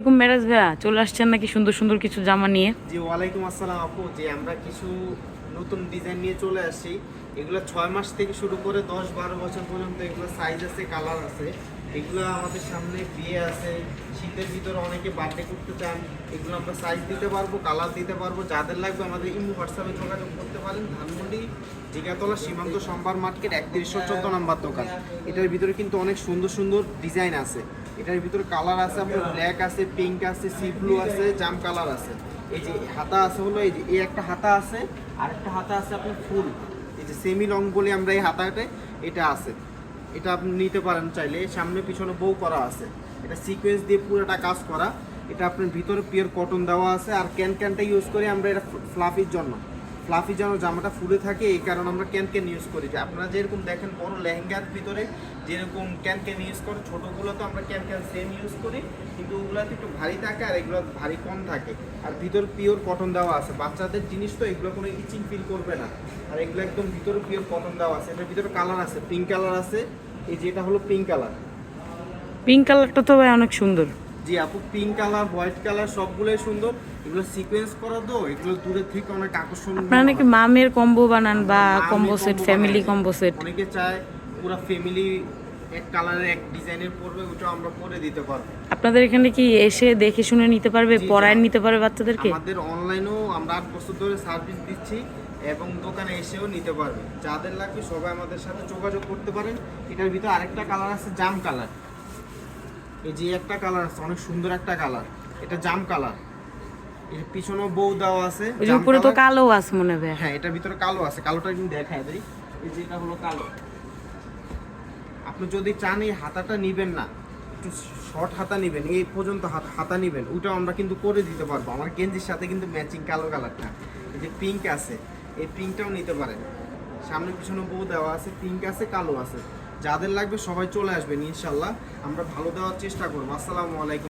মেরাজ ভাইয়া চলে আসছেন নাকি সুন্দর সুন্দর কিছু জামা নিয়ে? জি ওয়ালাইকুম আসসালাম আপু। যে আমরা কিছু নতুন ডিজাইন নিয়ে চলে আসি। এগুলো 6 মাস থেকে শুরু করে 10-12 বছর পর্যন্ত এগুলো সাইজ আছে, কালার আছে। এগুলো আমাদের সামনে বিয়ে আছে, শীতের ভিতরে অনেকে বার্থডে করতে চান, এগুলো আমরা সাইজ দিতে পারবো, কালার দিতে পারবো। যাদের লাগবে আমাদের ইমো হোয়াটসঅ্যাপে যোগাযোগ করতে পারেন। ধানমন্ডি জিগাতলা সীমান্ত সম্ভার মার্কেট 3114 নম্বর দোকান। এটার ভিতরে কিন্তু অনেক সুন্দর সুন্দর ডিজাইন আছে। এটার ভিতরে কালার আছে আপনার ব্ল্যাক আছে, পিঙ্ক আছে, সি ব্লু আছে, জাম কালার আছে। এই যে হাতা আছে হলো এই যে এই একটা হাতা আছে, আর একটা হাতা আছে আপনার ফুল, এই যে সেমি লং বলে আমরা এই হাতাতে এটা আছে। এটা আপনি নিতে পারেন চাইলে। সামনে পিছনে বউ করা আছে, এটা সিকোয়েন্স দিয়ে পুরোটা কাজ করা। এটা আপনার ভিতরে পিওর কটন দেওয়া আছে। আর ক্যানটা ইউজ করি আমরা এটা ফ্লাফির জন্য, ফ্লাফি যেন জামাটা ফুলে থাকে এই কারণে আমরা ক্যান ইউজ করি। যে আপনারা যেরকম দেখেন বড় লেহেঙ্গার ভিতরে যেরকম ক্যান ইউজ করে, ছোটোগুলো তো আমরা ক্যান সেম ইউজ করি, কিন্তু ওগুলোতে একটু ভারী থাকে আর এগুলো ভারী কম থাকে। আর ভিতর পিওর কটন দেওয়া আছে, বাচ্চাদের জিনিস তো এগুলো কোনো ইচিং ফিল করবে না। আর এগুলো একদম ভিতরে পিওর কটন দেওয়া আছে। এটার ভিতরে কালার আছে, পিঙ্ক কালার আছে। এই যে এটা হলো পিঙ্ক কালার। পিঙ্ক কালারটা তো ভাই অনেক সুন্দর। জি আপু, পিঙ্ক কালার, হোয়াইট কালার সবগুলোই সুন্দর। এগুলো সিকোয়েন্স করা তো, এগুলো দূরের থেকে অনেক আকর্ষণীয়। আপনারা নাকি মামের কম্বো বানান বা combo set, family combo set? অনেকে চায় পুরো ফ্যামিলি এক কালারের এক ডিজাইনের পরবে, ওটা আমরা করে দিতে পারবো। আপনাদের এখানে কি এসে দেখে শুনে নিতে পারবে, জি, পরায় নিতে পারবে বাচ্চাদেরকে? আমাদের অনলাইনেও আমরা 8 বছর ধরে সার্ভিস দিচ্ছি এবং দোকানে এসেও নিতে পারবে। যাদের লাগবে সবাই আমাদের সাথে যোগাযোগ করতে পারেন। এটার ভিতরে আরেকটা কালার আছে, জাম কালার। এই যে একটা কালার আছে, অনেক সুন্দর একটা কালার, এটা জাম কালার। এর পিছনেও বউ দেওয়া আছে। ওই যে উপরে তো কালো আছে মনে হয়। হ্যাঁ, এটার ভিতরে কালো আছে। কালোটা কিন্তু দেখায় দেই। এই যে এটা হলো কালো। আপনি যদি চান এই হাতাটা নিবেন না, একটু শর্ট হাতা নেবেন, এই পর্যন্ত হাতা নেবেন, ওইটাও আমরা কিন্তু করে দিতে পারবো। আমার গেঞ্জির সাথে কিন্তু ম্যাচিং কালো কালারটা। এই যে পিঙ্ক আছে, এই পিঙ্কটাও নিতে পারেন। সামনে পিছনে বউ দেওয়া আছে, পিঙ্ক আছে, কালো আছে। যাদের লাগবে সবাই চলে আসবেন ইনশাল্লাহ, আমরা ভালো দেওয়ার চেষ্টা করবো। আসসালামু আলাইকুম।